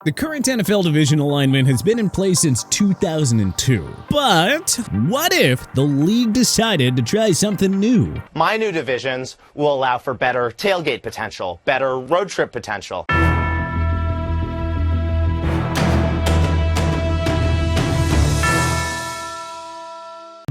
The current NFL division alignment has been in place since 2002. But what if the league decided to try something new? My new divisions will allow for better tailgate potential, better road trip potential.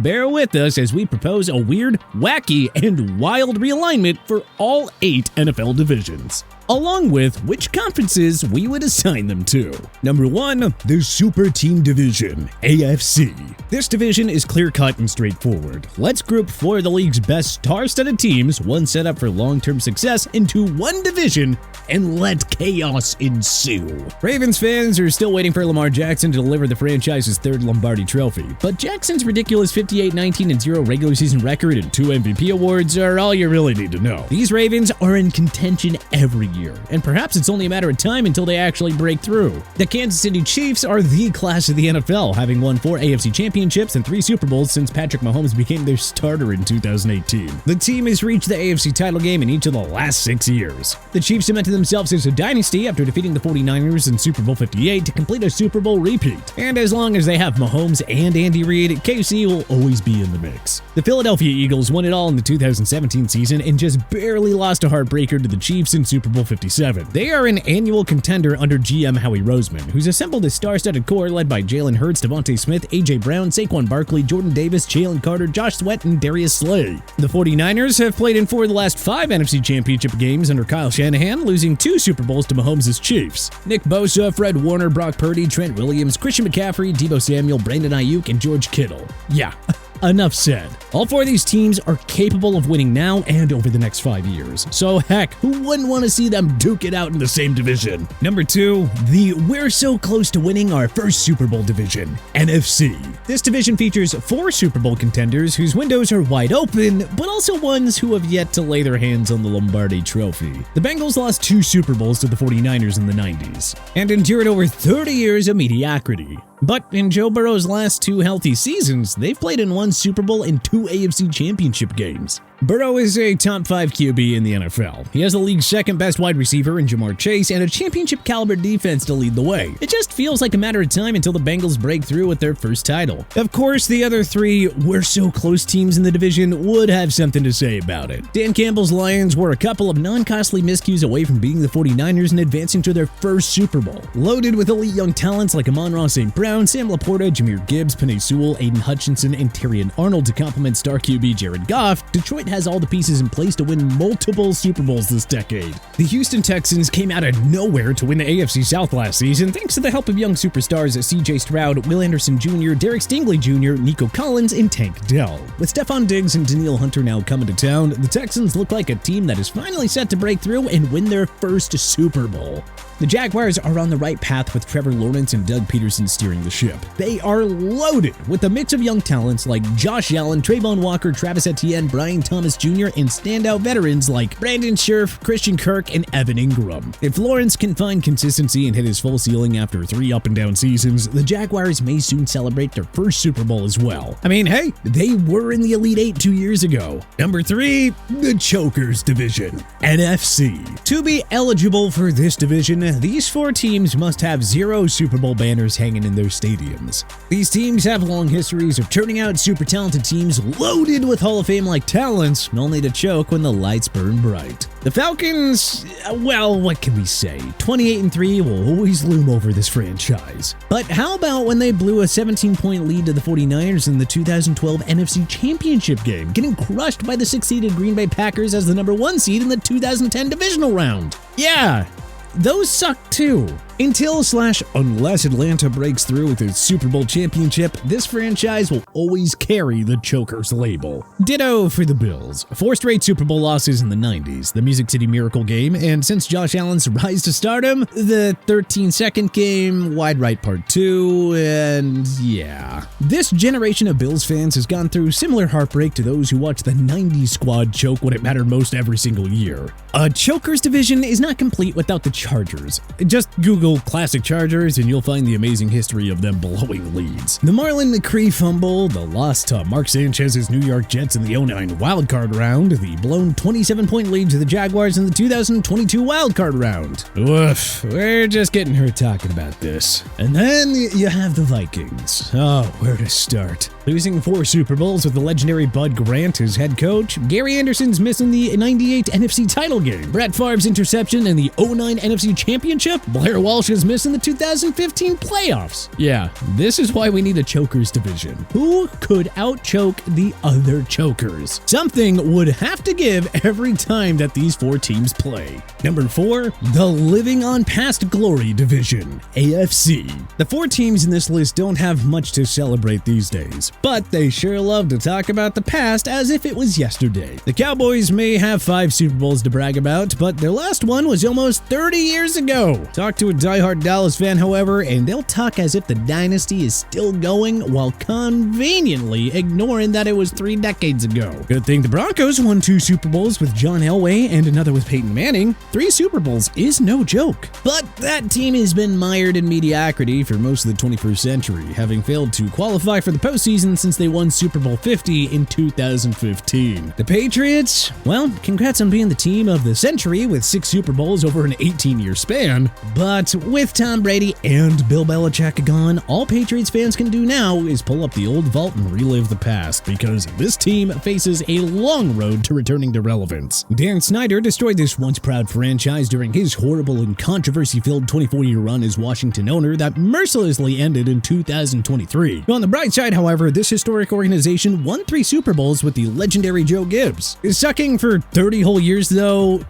Bear with us as we propose a weird, wacky, and wild realignment for all 8 NFL divisions, along with which conferences we would assign them to. Number 1, the Super Team Division, AFC. This division is clear-cut and straightforward. Let's group 4 of the league's best star-studded teams, one set up for long-term success, into one division and let chaos ensue. Ravens fans are still waiting for Lamar Jackson to deliver the franchise's 3rd Lombardi trophy, but Jackson's ridiculous 58-19-0 regular season record and 2 MVP awards are all you really need to know. These Ravens are in contention every year, and perhaps it's only a matter of time until they actually break through. The Kansas City Chiefs are the class of the NFL, having won 4 AFC championships and 3 Super Bowls since Patrick Mahomes became their starter in 2018. The team has reached the AFC title game in each of the last 6 years. The Chiefs cemented themselves as a dynasty after defeating the 49ers in Super Bowl 58 to complete a Super Bowl repeat. And as long as they have Mahomes and Andy Reid, KC will always be in the mix. The Philadelphia Eagles won it all in the 2017 season and just barely lost a heartbreaker to the Chiefs in Super Bowl 57. They are an annual contender under GM Howie Roseman, who's assembled a star-studded core led by Jalen Hurts, Devontae Smith, AJ Brown, Saquon Barkley, Jordan Davis, Jalen Carter, Josh Sweat, and Darius Slay. The 49ers have played in 4 of the last 5 NFC Championship games under Kyle Shanahan, losing 2 Super Bowls to Mahomes' Chiefs. Nick Bosa, Fred Warner, Brock Purdy, Trent Williams, Christian McCaffrey, Deebo Samuel, Brandon Ayuk, and George Kittle. Yeah. Enough said. All 4 of these teams are capable of winning now and over the next 5 years. So heck, who wouldn't want to see them duke it out in the same division? Number 2, the we're so close to winning our first Super Bowl division, NFC. This division features 4 Super Bowl contenders whose windows are wide open, but also ones who have yet to lay their hands on the Lombardi trophy. The Bengals lost 2 Super Bowls to the 49ers in the 90s and endured over 30 years of mediocrity. But in Joe Burrow's last 2 healthy seasons, they've played in 1 Super Bowl and 2 AFC Championship games. Burrow is a top 5 QB in the NFL. He has the league's 2nd best wide receiver in Jamar Chase and a championship-caliber defense to lead the way. It just feels like a matter of time until the Bengals break through with their first title. Of course, the other 3 we're so close teams in the division would have something to say about it. Dan Campbell's Lions were a couple of non-costly miscues away from beating the 49ers and advancing to their first Super Bowl. Loaded with elite young talents like Amon-Ra St. Brown, Sam Laporta, Jahmyr Gibbs, Penei Sewell, Aiden Hutchinson, and Terrion Arnold to complement star QB Jared Goff, Detroit has all the pieces in place to win multiple Super Bowls this decade. The Houston Texans came out of nowhere to win the AFC South last season thanks to the help of young superstars CJ Stroud, Will Anderson Jr., Derek Stingley Jr., Nico Collins, and Tank Dell. With Stephon Diggs and Danielle Hunter now coming to town, the Texans look like a team that is finally set to break through and win their first Super Bowl. The Jaguars are on the right path with Trevor Lawrence and Doug Peterson steering the ship. They are loaded with a mix of young talents like Josh Allen, Trayvon Walker, Travis Etienne, Brian Thomas Jr., and standout veterans like Brandon Scherf, Christian Kirk, and Evan Ingram. If Lawrence can find consistency and hit his full ceiling after 3 up-and-down seasons, the Jaguars may soon celebrate their first Super Bowl as well. I mean, hey, they were in the Elite 8 2 years ago. Number 3, the Chokers Division, NFC. To be eligible for this division, these 4 teams must have 0 Super Bowl banners hanging in their stadiums. These teams have long histories of turning out super talented teams loaded with Hall of Fame-like talents, only to choke when the lights burn bright. The Falcons, well, what can we say? 28-3 will always loom over this franchise. But how about when they blew a 17-point lead to the 49ers in the 2012 NFC Championship game, getting crushed by the 6th-seeded Green Bay Packers as the number 1 seed in the 2010 divisional round? Yeah, those suck too. Unless Atlanta breaks through with its Super Bowl championship, this franchise will always carry the Chokers label. Ditto for the Bills. 4 straight Super Bowl losses in the 90s, the Music City Miracle game, and since Josh Allen's rise to stardom, the 13-second game, Wide Right Part 2, and yeah. This generation of Bills fans has gone through similar heartbreak to those who watched the 90s squad choke when it mattered most every single year. A Chokers division is not complete without the Chargers. Just Google Google classic Chargers and you'll find the amazing history of them blowing leads. The Marlon McCree fumble, the loss to Mark Sanchez's New York Jets in the 09 wildcard round, the blown 27-point lead to the Jaguars in the 2022 wildcard round. Woof, we're just getting her talking about this. And then you have the Vikings. Oh, where to start? Losing 4 Super Bowls with the legendary Bud Grant as head coach, Gary Anderson's missing the 98 NFC title game, Brett Favre's interception in the 09 NFC Championship, Blair Walsh is missing the 2015 playoffs. Yeah, this is why we need a chokers division. Who could outchoke the other chokers? Something would have to give every time that these 4 teams play. Number 4, the Living on Past Glory division, AFC. The 4 teams in this list don't have much to celebrate these days, but they sure love to talk about the past as if it was yesterday. The Cowboys may have 5 Super Bowls to brag about, but their last one was almost 30 years ago. Talk to a diehard Dallas fan, however, and they'll talk as if the dynasty is still going while conveniently ignoring that it was 3 decades ago. Good thing the Broncos won 2 Super Bowls with John Elway and another with Peyton Manning. 3 Super Bowls is no joke. But that team has been mired in mediocrity for most of the 21st century, having failed to qualify for the postseason since they won Super Bowl 50 in 2015. The Patriots? Well, congrats on being the team of the century with 6 Super Bowls over an 18-year span. But with Tom Brady and Bill Belichick gone, all Patriots fans can do now is pull up the old vault and relive the past, because this team faces a long road to returning to relevance. Dan Snyder destroyed this once proud franchise during his horrible and controversy-filled 24-year run as Washington owner that mercilessly ended in 2023. On the bright side, however, this historic organization won 3 Super Bowls with the legendary Joe Gibbs. Sucking for 30 whole years, though,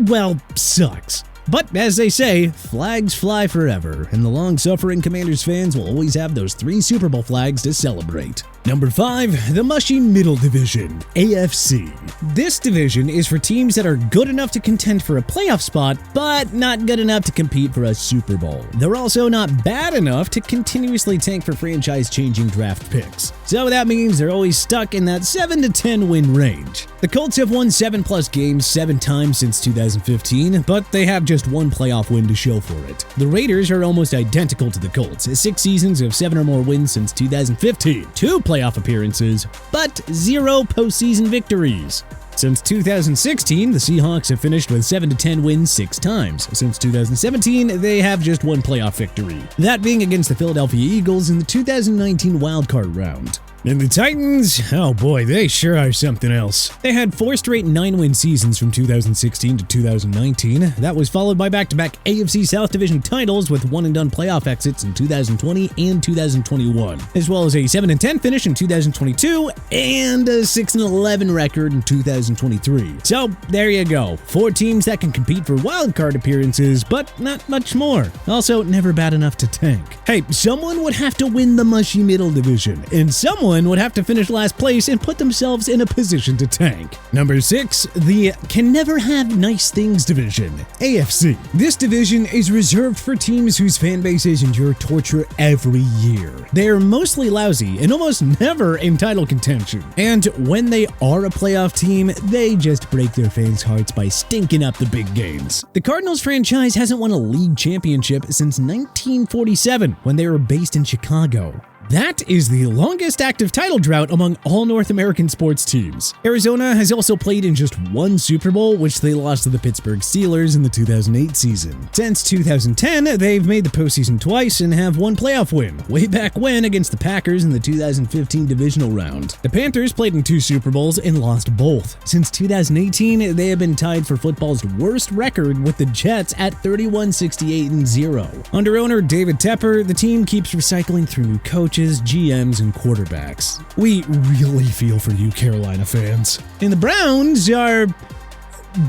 well, sucks. But as they say, flags fly forever, and the long-suffering Commanders fans will always have those 3 Super Bowl flags to celebrate. Number 5, the mushy middle division, AFC. This division is for teams that are good enough to contend for a playoff spot, but not good enough to compete for a Super Bowl. They're also not bad enough to continuously tank for franchise-changing draft picks. So that means they're always stuck in that 7 to 10 win range. The Colts have won 7+ games 7 times since 2015, but they have just 1 playoff win to show for it. The Raiders are almost identical to the Colts, 6 seasons of 7 or more wins since 2015, 2 playoff appearances, but 0 postseason victories. Since 2016, the Seahawks have finished with 7 to 10 wins 6 times. Since 2017, they have just 1 playoff victory, that being against the Philadelphia Eagles in the 2019 wildcard round. And the Titans, oh boy, they sure are something else. They had 4 straight 9-win seasons from 2016 to 2019. That was followed by back-to-back AFC South Division titles with one-and-done playoff exits in 2020 and 2021, as well as a 7-10 finish in 2022 and a 6-11 record in 2023. So there you go, 4 teams that can compete for wildcard appearances, but not much more. Also, never bad enough to tank. Hey, someone would have to win the mushy middle division, and someone would have to finish last place and put themselves in a position to tank. Number 6, the can never have nice things division, AFC. This division is reserved for teams whose fan bases endure torture every year. They are mostly lousy and almost never in title contention. And when they are a playoff team, they just break their fans' hearts by stinking up the big games. The Cardinals franchise hasn't won a league championship since 1947, when they were based in Chicago. That is the longest active title drought among all North American sports teams. Arizona has also played in just 1 Super Bowl, which they lost to the Pittsburgh Steelers in the 2008 season. Since 2010, they've made the postseason twice and have 1 playoff win, way back when against the Packers in the 2015 divisional round. The Panthers played in 2 Super Bowls and lost both. Since 2018, they have been tied for football's worst record with the Jets at 31-68-0. Under owner David Tepper, the team keeps recycling through new coaches, GMs, and quarterbacks. We really feel for you, Carolina fans. And the Browns are,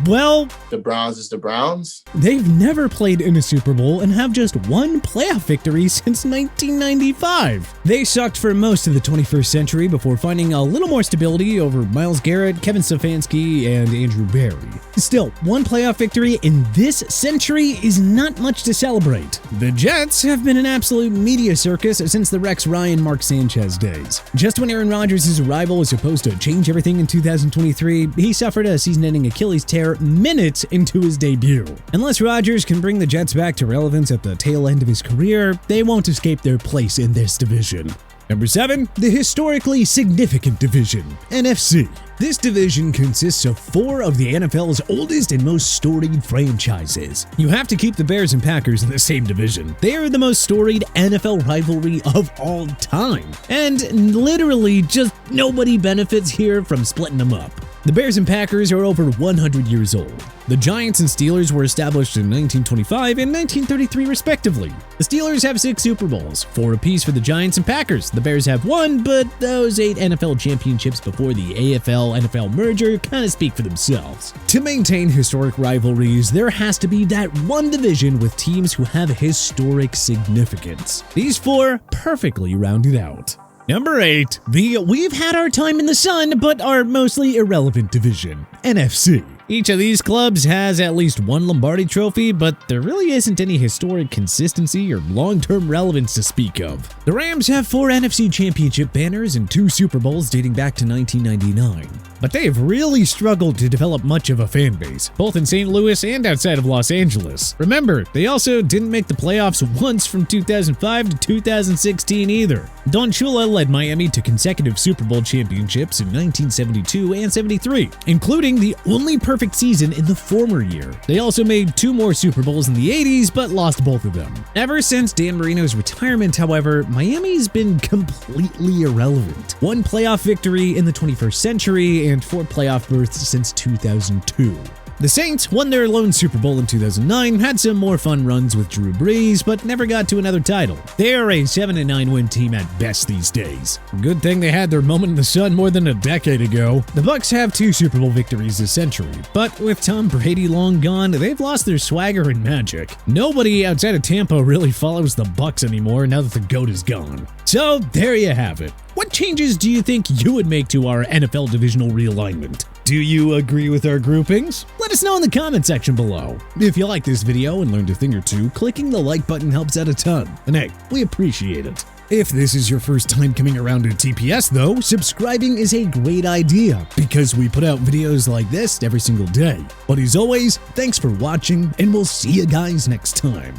well, the Browns is the Browns. They've never played in a Super Bowl and have just 1 playoff victory since 1995. They sucked for most of the 21st century before finding a little more stability over Myles Garrett, Kevin Stefanski, and Andrew Berry. Still, 1 playoff victory in this century is not much to celebrate. The Jets have been an absolute media circus since the Rex Ryan, Mark Sanchez days. Just when Aaron Rodgers' arrival was supposed to change everything in 2023, he suffered a season-ending Achilles tear minutes into his debut. Unless Rodgers can bring the Jets back to relevance at the tail end of his career, they won't escape their place in this division. Number 7, the historically significant division, NFC. This division consists of 4 of the NFL's oldest and most storied franchises. You have to keep the Bears and Packers in the same division. They are the most storied NFL rivalry of all time. And literally just nobody benefits here from splitting them up. The Bears and Packers are over 100 years old. The Giants and Steelers were established in 1925 and 1933 respectively. The Steelers have 6 Super Bowls, 4 apiece for the Giants and Packers. The Bears have 1, but those 8 NFL championships before the AFL-NFL merger kind of speak for themselves. To maintain historic rivalries, there has to be that one division with teams who have historic significance. These 4 perfectly round it out. Number 8, the we've had our time in the sun but are mostly irrelevant division, NFC. Each of these clubs has at least 1 Lombardi trophy, but there really isn't any historic consistency or long-term relevance to speak of. The Rams have 4 NFC Championship banners and 2 Super Bowls dating back to 1999. But they have really struggled to develop much of a fan base, both in St. Louis and outside of Los Angeles. Remember, they also didn't make the playoffs once from 2005 to 2016 either. Don Shula led Miami to consecutive Super Bowl championships in 1972 and 73, including the only perfect season in the former year. They also made 2 more Super Bowls in the 80s, but lost both of them. Ever since Dan Marino's retirement, however, Miami's been completely irrelevant. 1 playoff victory in the 21st century and 4 playoff berths since 2002. The Saints won their lone Super Bowl in 2009, had some more fun runs with Drew Brees, but never got to another title. They are a 7-9 win team at best these days. Good thing they had their moment in the sun more than a decade ago. The Bucs have 2 Super Bowl victories this century, but with Tom Brady long gone, they've lost their swagger and magic. Nobody outside of Tampa really follows the Bucs anymore now that the GOAT is gone. So there you have it. What changes do you think you would make to our NFL divisional realignment? Do you agree with our groupings? Let us know in the comment section below. If you like this video and learned a thing or two, clicking the like button helps out a ton. And hey, we appreciate it. If this is your first time coming around to TPS though, subscribing is a great idea because we put out videos like this every single day. But as always, thanks for watching and we'll see you guys next time.